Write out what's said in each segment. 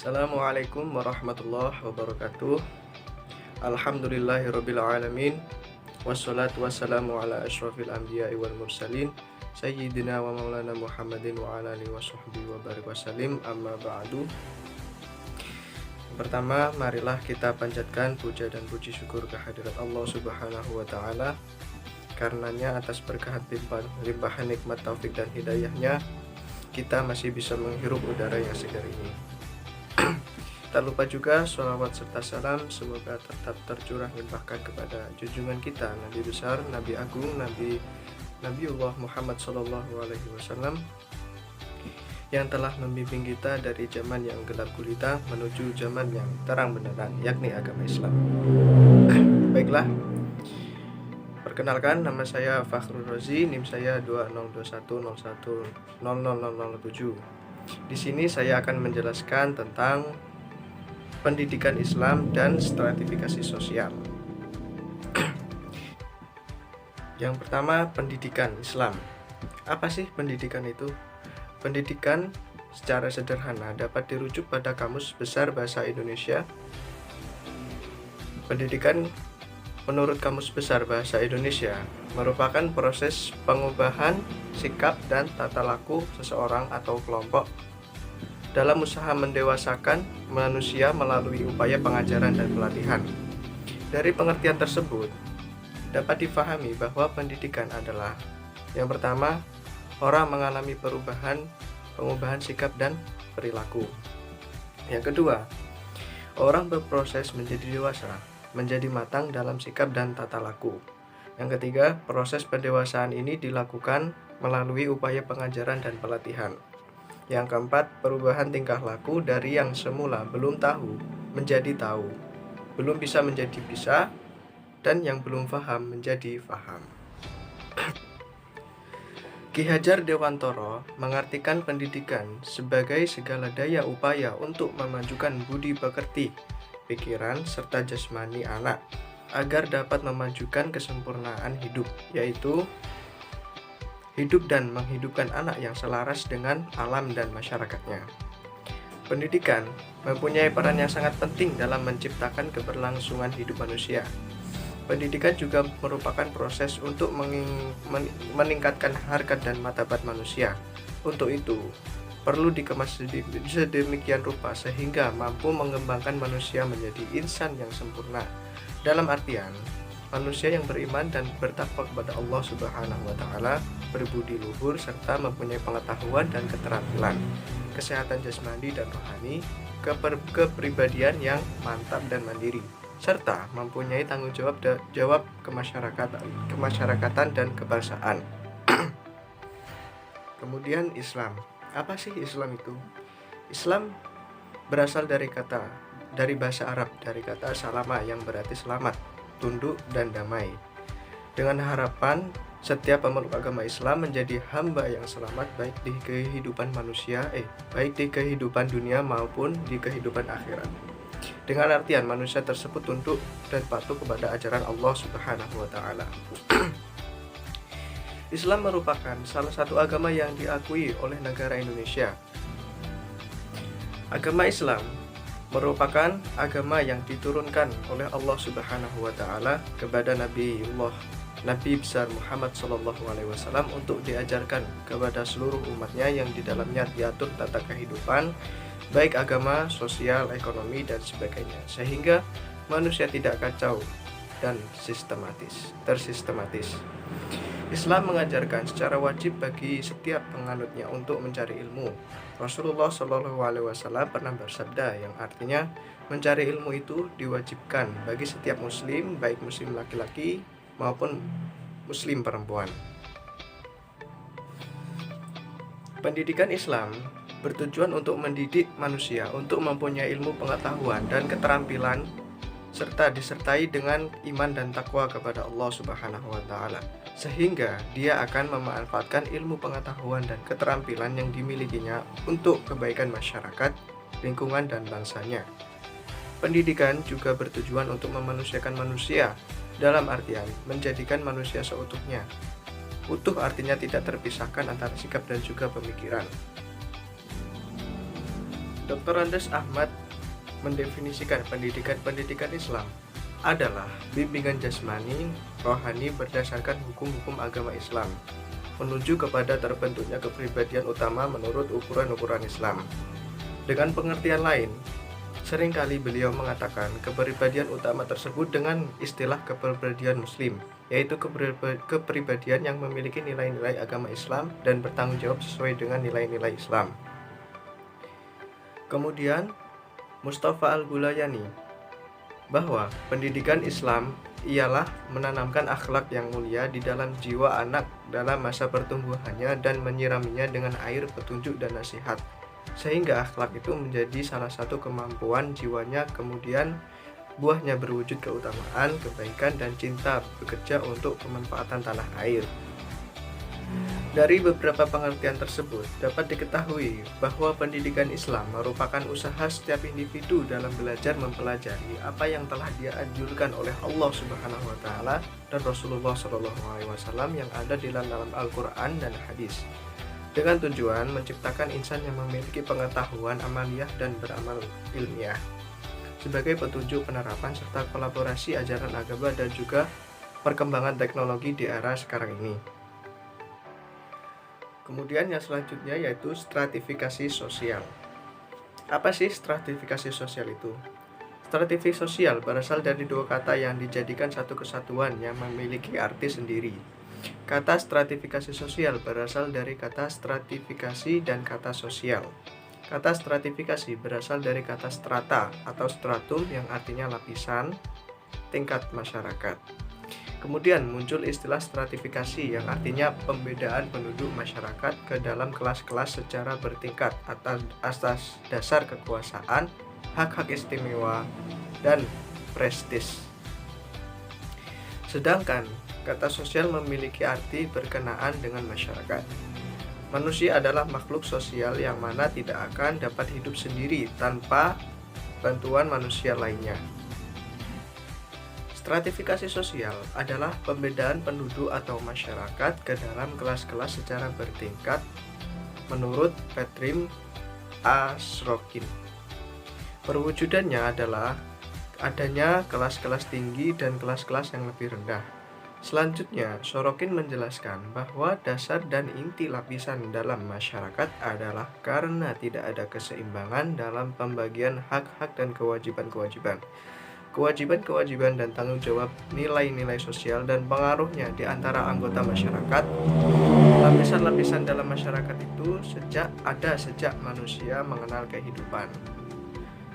Assalamualaikum warahmatullahi wabarakatuh. Alhamdulillahirabbil alamin. Wassalatu wassalamu ala asyrafil anbiya'i wal mursalin sayyidina wa maulana Muhammadin wa ala alihi washabbihi wa barik wasallim. Amma ba'du. Pertama, marilah kita panjatkan puja dan puji syukur kehadirat Allah Subhanahu wa taala. Karenanya atas berkah limpahan nikmat taufik dan hidayahnya kita masih bisa menghirup udara yang segar ini. Tak lupa juga sholawat serta salam semoga tetap tercurah limpahkan kepada junjungan kita Nabi besar, Nabi agung, Nabiullah Muhammad Sallallahu Alaihi Wasallam yang telah membimbing kita dari zaman yang gelap gulita menuju zaman yang terang benderang, yakni agama Islam. Baiklah, perkenalkan, nama saya Fakhrul Rozi, NIM saya 2021010007. Di sini saya akan menjelaskan tentang pendidikan Islam dan stratifikasi sosial. Yang pertama, pendidikan Islam. Apa sih pendidikan itu? Pendidikan secara sederhana dapat dirujuk pada Kamus Besar Bahasa Indonesia. Pendidikan menurut Kamus Besar Bahasa Indonesia merupakan proses pengubahan sikap dan tata laku seseorang atau kelompok dalam usaha mendewasakan manusia melalui upaya pengajaran dan pelatihan. Dari pengertian tersebut, dapat difahami bahwa pendidikan adalah yang pertama, orang mengalami pengubahan sikap dan perilaku. Yang kedua, orang berproses menjadi dewasa, menjadi matang dalam sikap dan tata laku. Yang ketiga, proses pendewasaan ini dilakukan melalui upaya pengajaran dan pelatihan. Yang keempat, perubahan tingkah laku dari yang semula belum tahu menjadi tahu, belum bisa menjadi bisa, dan yang belum paham menjadi paham. Ki Hajar Dewantoro mengartikan pendidikan sebagai segala daya upaya untuk memajukan budi pekerti, pikiran, serta jasmani anak agar dapat memajukan kesempurnaan hidup, yaitu hidup dan menghidupkan anak yang selaras dengan alam dan masyarakatnya. Pendidikan mempunyai peran yang sangat penting dalam menciptakan keberlangsungan hidup manusia. Pendidikan juga merupakan proses untuk meningkatkan harkat dan martabat manusia. Untuk itu, perlu dikemas sedemikian rupa sehingga mampu mengembangkan manusia menjadi insan yang sempurna. Dalam artian, manusia yang beriman dan bertakwa kepada Allah Subhanahu wa taala, berbudi luhur serta mempunyai pengetahuan dan keterampilan, kesehatan jasmani dan rohani, kepribadian yang mantap dan mandiri, serta mempunyai tanggung jawab kemasyarakatan dan kebangsaan. Kemudian Islam. Apa sih Islam itu? Islam berasal dari bahasa Arab, dari kata salama yang berarti selamat, tunduk dan damai. Dengan harapan setiap pemeluk agama Islam menjadi hamba yang selamat baik di kehidupan dunia maupun di kehidupan akhirat. Dengan artian manusia tersebut tunduk dan patuh kepada ajaran Allah Subhanahu wa taala. Islam merupakan salah satu agama yang diakui oleh negara Indonesia. Agama Islam merupakan agama yang diturunkan oleh Allah Subhanahu wa taala kepada Nabi besar Muhammad Sallallahu Alaihi Wasallam untuk diajarkan kepada seluruh umatnya yang di dalamnya diatur tata kehidupan baik agama, sosial, ekonomi dan sebagainya, sehingga manusia tidak kacau dan tersistematis. Islam mengajarkan secara wajib bagi setiap penganutnya untuk mencari ilmu. Rasulullah Shallallahu Alaihi Wasallam pernah bersabda yang artinya mencari ilmu itu diwajibkan bagi setiap muslim, baik muslim laki-laki maupun muslim perempuan. Pendidikan Islam bertujuan untuk mendidik manusia untuk mempunyai ilmu pengetahuan dan keterampilan serta disertai dengan iman dan takwa kepada Allah Subhanahu wa taala, sehingga dia akan memanfaatkan ilmu pengetahuan dan keterampilan yang dimilikinya untuk kebaikan masyarakat, lingkungan dan bangsanya. Pendidikan juga bertujuan untuk memanusiakan manusia dalam artian menjadikan manusia seutuhnya. Utuh artinya tidak terpisahkan antara sikap dan juga pemikiran. Dr. Andes Ahmad mendefinisikan pendidikan Islam adalah bimbingan jasmani, rohani berdasarkan hukum-hukum agama Islam, menuju kepada terbentuknya kepribadian utama menurut ukuran-ukuran Islam. Dengan pengertian lain, seringkali beliau mengatakan kepribadian utama tersebut dengan istilah kepribadian Muslim, yaitu kepribadian yang memiliki nilai-nilai agama Islam dan bertanggung jawab sesuai dengan nilai-nilai Islam. Kemudian, Mustafa Al-Gulayani bahwa pendidikan Islam ialah menanamkan akhlak yang mulia di dalam jiwa anak dalam masa pertumbuhannya dan menyiraminya dengan air petunjuk dan nasihat, sehingga akhlak itu menjadi salah satu kemampuan jiwanya, kemudian buahnya berwujud keutamaan, kebaikan, dan cinta bekerja untuk kemanfaatan tanah air. Dari beberapa pengertian tersebut dapat diketahui bahwa pendidikan Islam merupakan usaha setiap individu dalam belajar mempelajari apa yang telah dianjurkan oleh Allah Subhanahu wa taala dan Rasulullah SAW yang ada di dalam Al-Qur'an dan hadis, dengan tujuan menciptakan insan yang memiliki pengetahuan amaliyah dan beramal ilmiah sebagai petunjuk penerapan serta kolaborasi ajaran agama dan juga perkembangan teknologi di era sekarang ini. Kemudian yang selanjutnya yaitu stratifikasi sosial. Apa sih stratifikasi sosial itu? Stratifikasi sosial berasal dari dua kata yang dijadikan satu kesatuan yang memiliki arti sendiri. Kata stratifikasi sosial berasal dari kata stratifikasi dan kata sosial. Kata stratifikasi berasal dari kata strata atau stratum yang artinya lapisan, tingkat masyarakat. Kemudian muncul istilah stratifikasi yang artinya pembedaan penduduk masyarakat ke dalam kelas-kelas secara bertingkat atas dasar kekuasaan, hak-hak istimewa, dan prestis. Sedangkan kata sosial memiliki arti berkenaan dengan masyarakat. Manusia adalah makhluk sosial yang mana tidak akan dapat hidup sendiri tanpa bantuan manusia lainnya. Stratifikasi sosial adalah pembedaan penduduk atau masyarakat ke dalam kelas-kelas secara bertingkat menurut Petrim A. Sorokin. Perwujudannya adalah adanya kelas-kelas tinggi dan kelas-kelas yang lebih rendah. Selanjutnya, Sorokin menjelaskan bahwa dasar dan inti lapisan dalam masyarakat adalah karena tidak ada keseimbangan dalam pembagian hak-hak dan kewajiban-kewajiban. Kewajiban-kewajiban dan tanggung jawab, nilai-nilai sosial dan pengaruhnya di antara anggota masyarakat. Lapisan-lapisan dalam masyarakat itu sejak manusia mengenal kehidupan.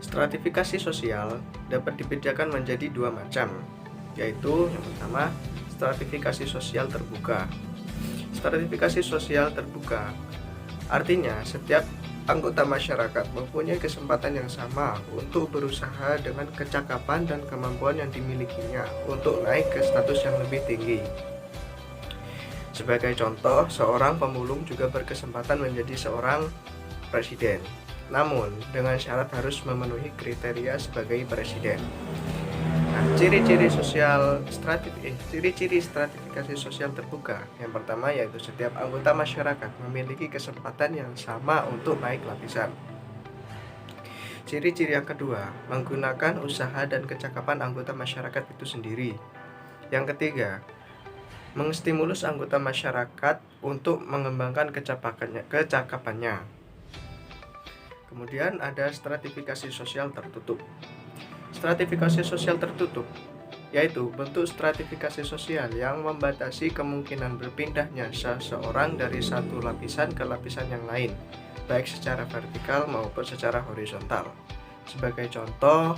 Stratifikasi sosial dapat dibedakan menjadi dua macam, yaitu yang pertama, stratifikasi sosial terbuka. Stratifikasi sosial terbuka artinya setiap anggota masyarakat mempunyai kesempatan yang sama untuk berusaha dengan kecakapan dan kemampuan yang dimilikinya untuk naik ke status yang lebih tinggi. Sebagai contoh, seorang pemulung juga berkesempatan menjadi seorang presiden, namun dengan syarat harus memenuhi kriteria sebagai presiden. Nah, ciri-ciri stratifikasi sosial terbuka yang pertama yaitu setiap anggota masyarakat memiliki kesempatan yang sama untuk naik lapisan. Ciri-ciri yang kedua, menggunakan usaha dan kecakapan anggota masyarakat itu sendiri. Yang ketiga, mengstimulus anggota masyarakat untuk mengembangkan kecakapannya. Kemudian ada stratifikasi sosial tertutup. Stratifikasi sosial tertutup yaitu bentuk stratifikasi sosial yang membatasi kemungkinan berpindahnya seseorang dari satu lapisan ke lapisan yang lain, baik secara vertikal maupun secara horizontal. Sebagai contoh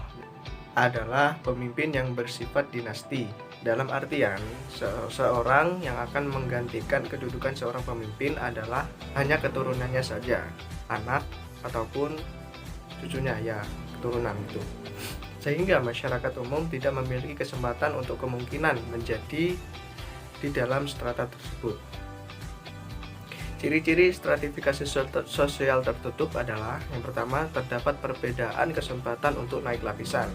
adalah pemimpin yang bersifat dinasti, dalam artian seseorang yang akan menggantikan kedudukan seorang pemimpin adalah hanya keturunannya saja, anak ataupun cucunya, ya keturunan itu. Sehingga masyarakat umum tidak memiliki kesempatan untuk kemungkinan menjadi di dalam strata tersebut. Ciri-ciri stratifikasi sosial tertutup adalah yang pertama, terdapat perbedaan kesempatan untuk naik lapisan.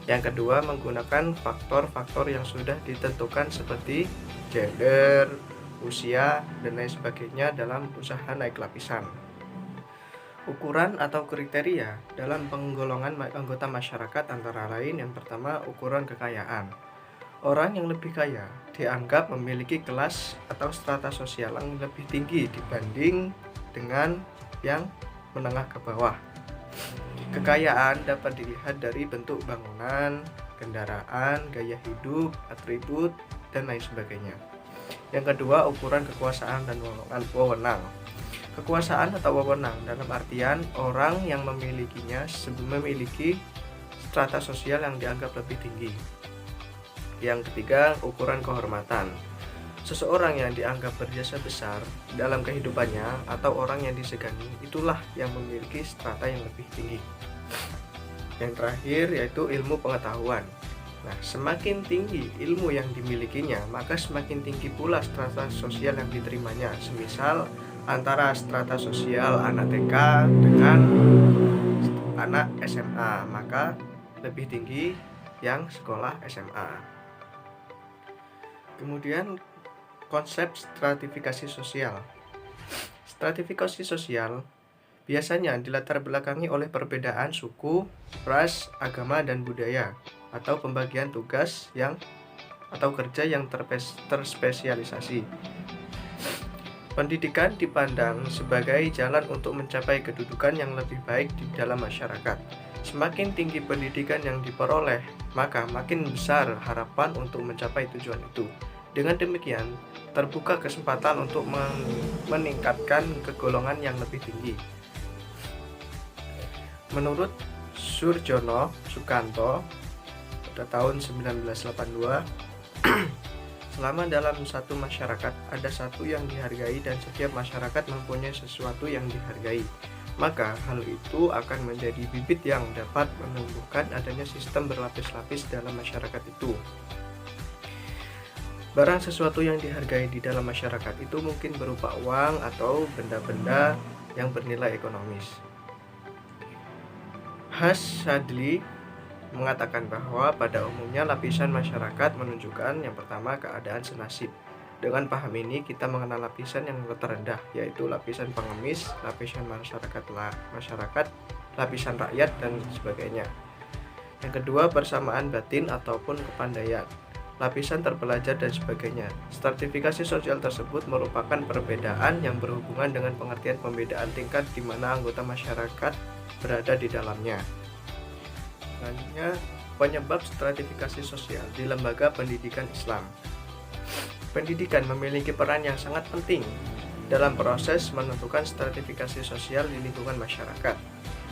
Yang kedua, menggunakan faktor-faktor yang sudah ditentukan seperti gender, usia, dan lain sebagainya dalam usaha naik lapisan. Ukuran atau kriteria dalam penggolongan anggota masyarakat antara lain yang pertama ukuran kekayaan. Orang yang lebih kaya dianggap memiliki kelas atau strata sosial yang lebih tinggi dibanding dengan yang menengah ke bawah. Kekayaan dapat dilihat dari bentuk bangunan, kendaraan, gaya hidup, atribut, dan lain sebagainya. Yang kedua, ukuran kekuasaan dan wewenang. Kekuasaan atau wewenang dalam artian orang yang memilikinya memiliki strata sosial yang dianggap lebih tinggi. Yang ketiga, ukuran kehormatan. Seseorang yang dianggap berjasa besar dalam kehidupannya atau orang yang disegani, itulah yang memiliki strata yang lebih tinggi. Yang terakhir yaitu ilmu pengetahuan. Nah, semakin tinggi ilmu yang dimilikinya, maka semakin tinggi pula strata sosial yang diterimanya. Semisal antara strata sosial anak TK dengan anak SMA, maka lebih tinggi yang sekolah SMA. Kemudian konsep stratifikasi sosial. Stratifikasi sosial biasanya dilatar belakangi oleh perbedaan suku, ras, agama, dan budaya, atau pembagian tugas atau kerja yang terspesialisasi. Pendidikan dipandang sebagai jalan untuk mencapai kedudukan yang lebih baik di dalam masyarakat. Semakin tinggi pendidikan yang diperoleh, maka makin besar harapan untuk mencapai tujuan itu. Dengan demikian, terbuka kesempatan untuk meningkatkan kegolongan yang lebih tinggi. Menurut Surjono Sukanto pada tahun 1982, selama dalam satu masyarakat ada satu yang dihargai dan setiap masyarakat mempunyai sesuatu yang dihargai, maka hal itu akan menjadi bibit yang dapat menumbuhkan adanya sistem berlapis-lapis dalam masyarakat itu. Barang sesuatu yang dihargai di dalam masyarakat itu mungkin berupa uang atau benda-benda yang bernilai ekonomis. Shadli mengatakan bahwa pada umumnya lapisan masyarakat menunjukkan yang pertama keadaan senasib. Dengan paham ini kita mengenal lapisan yang terendah, yaitu lapisan pengemis, lapisan masyarakat, lapisan rakyat, dan sebagainya. Yang kedua, persamaan batin ataupun kepandaian, lapisan terpelajar, dan sebagainya. Stratifikasi sosial tersebut merupakan perbedaan yang berhubungan dengan pengertian pembedaan tingkat di mana anggota masyarakat berada di dalamnya. Selanjutnya, penyebab stratifikasi sosial di lembaga pendidikan Islam. Pendidikan memiliki peran yang sangat penting dalam proses menentukan stratifikasi sosial di lingkungan masyarakat.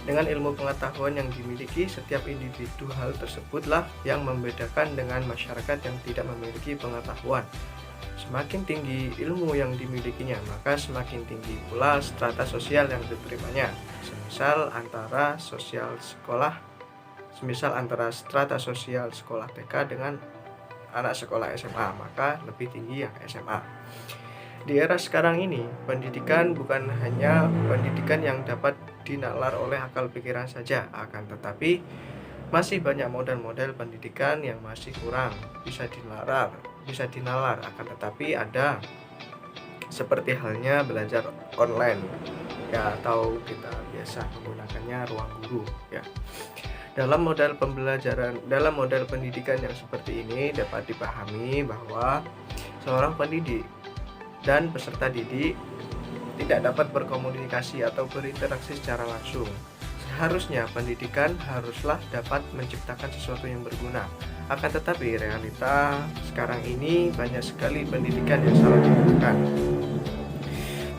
Dengan ilmu pengetahuan yang dimiliki setiap individu, hal tersebutlah yang membedakan dengan masyarakat yang tidak memiliki pengetahuan. Semakin tinggi ilmu yang dimilikinya, maka semakin tinggi pula strata sosial yang diterimanya. Semisal antara strata sosial sekolah TK dengan anak sekolah SMA, maka lebih tinggi yang SMA. Di era sekarang ini, pendidikan bukan hanya pendidikan yang dapat dinalar oleh akal pikiran saja, akan tetapi masih banyak model-model pendidikan yang masih kurang bisa dinalar, akan tetapi ada seperti halnya belajar online ya, atau kita biasa menggunakannya ruang guru ya. Dalam model pendidikan yang seperti ini dapat dipahami bahwa seorang pendidik dan peserta didik tidak dapat berkomunikasi atau berinteraksi secara langsung. Seharusnya pendidikan haruslah dapat menciptakan sesuatu yang berguna. Akan tetapi realita sekarang ini banyak sekali pendidikan yang salah digunakan.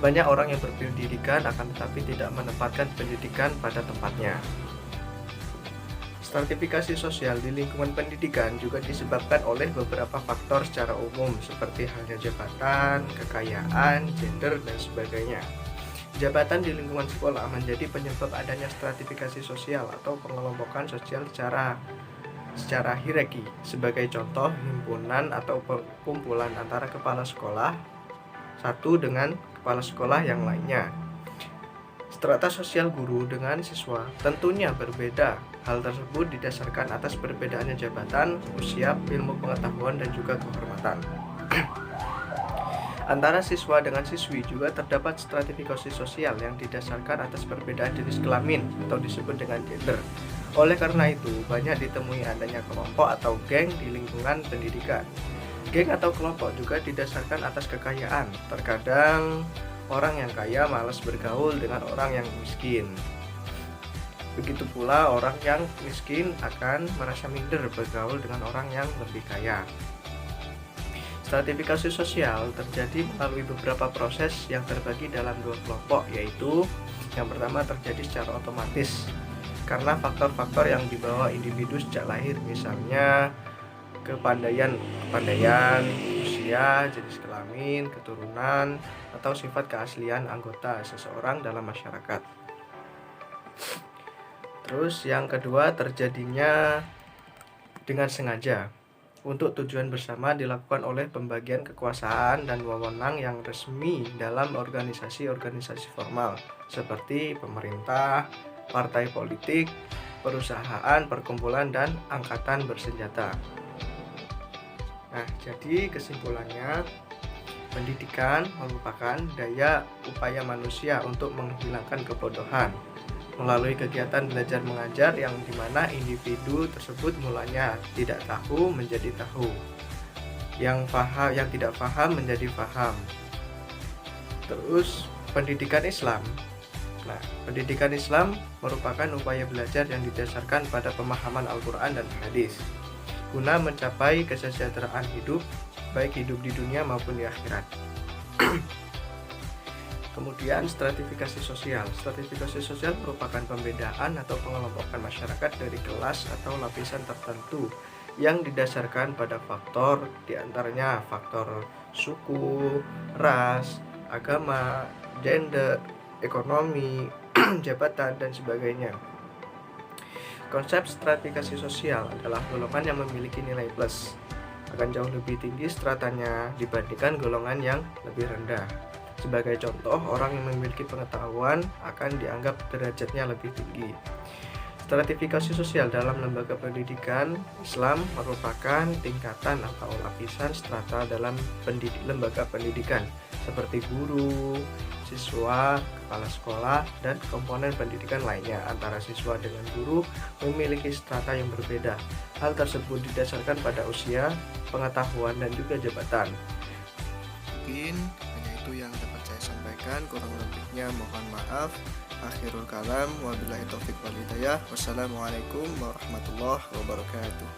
Banyak orang yang berpendidikan akan tetapi tidak menempatkan pendidikan pada tempatnya. Stratifikasi sosial di lingkungan pendidikan juga disebabkan oleh beberapa faktor secara umum seperti halnya jabatan, kekayaan, gender, dan sebagainya. Jabatan di lingkungan sekolah menjadi penyebab adanya stratifikasi sosial atau pengelompokan sosial secara hierarki. Sebagai contoh, himpunan atau kumpulan antara kepala sekolah satu dengan kepala sekolah yang lainnya. Strata sosial guru dengan siswa tentunya berbeda. Hal tersebut didasarkan atas perbedaannya jabatan, usia, ilmu pengetahuan, dan juga kehormatan. Antara siswa dengan siswi juga terdapat stratifikasi sosial yang didasarkan atas perbedaan jenis kelamin atau disebut dengan gender. Oleh karena itu, banyak ditemui adanya kelompok atau geng di lingkungan pendidikan. Geng atau kelompok juga didasarkan atas kekayaan. Terkadang orang yang kaya malas bergaul dengan orang yang miskin. Begitu pula orang yang miskin akan merasa minder bergaul dengan orang yang lebih kaya. Stratifikasi sosial terjadi melalui beberapa proses yang terbagi dalam dua kelompok, yaitu yang pertama terjadi secara otomatis karena faktor-faktor yang dibawa individu sejak lahir, misalnya kepandaian, usia, jenis kelamin, keturunan, atau sifat keaslian anggota seseorang dalam masyarakat. Terus yang kedua terjadinya dengan sengaja untuk tujuan bersama dilakukan oleh pembagian kekuasaan dan wewenang yang resmi dalam organisasi-organisasi formal seperti pemerintah, partai politik, perusahaan, perkumpulan, dan angkatan bersenjata. Nah, jadi kesimpulannya, pendidikan merupakan daya upaya manusia untuk menghilangkan kebodohan melalui kegiatan belajar mengajar yang dimana individu tersebut mulanya tidak tahu menjadi tahu, yang tidak paham menjadi paham. Terus pendidikan Islam. Nah, pendidikan Islam merupakan upaya belajar yang didasarkan pada pemahaman Al-Quran dan hadis guna mencapai kesejahteraan hidup, baik hidup di dunia maupun di akhirat. Kemudian stratifikasi sosial. Stratifikasi sosial merupakan pembedaan atau pengelompokan masyarakat dari kelas atau lapisan tertentu yang didasarkan pada faktor, diantaranya faktor suku, ras, agama, gender, ekonomi, jabatan, dan sebagainya. Konsep stratifikasi sosial adalah golongan yang memiliki nilai plus akan jauh lebih tinggi stratanya dibandingkan golongan yang lebih rendah. Sebagai contoh, orang yang memiliki pengetahuan akan dianggap derajatnya lebih tinggi. Stratifikasi sosial dalam lembaga pendidikan Islam merupakan tingkatan atau lapisan strata dalam lembaga pendidikan seperti guru, siswa, kepala sekolah, dan komponen pendidikan lainnya. Antara siswa dengan guru memiliki strata yang berbeda. Hal tersebut didasarkan pada usia, pengetahuan, dan juga jabatan. Mungkin hanya itu yang dapat saya sampaikan, kurang lebihnya mohon maaf. Akhirul kalam, wabillahi taufiq wal hidayah. Wassalamualaikum warahmatullahi wabarakatuh.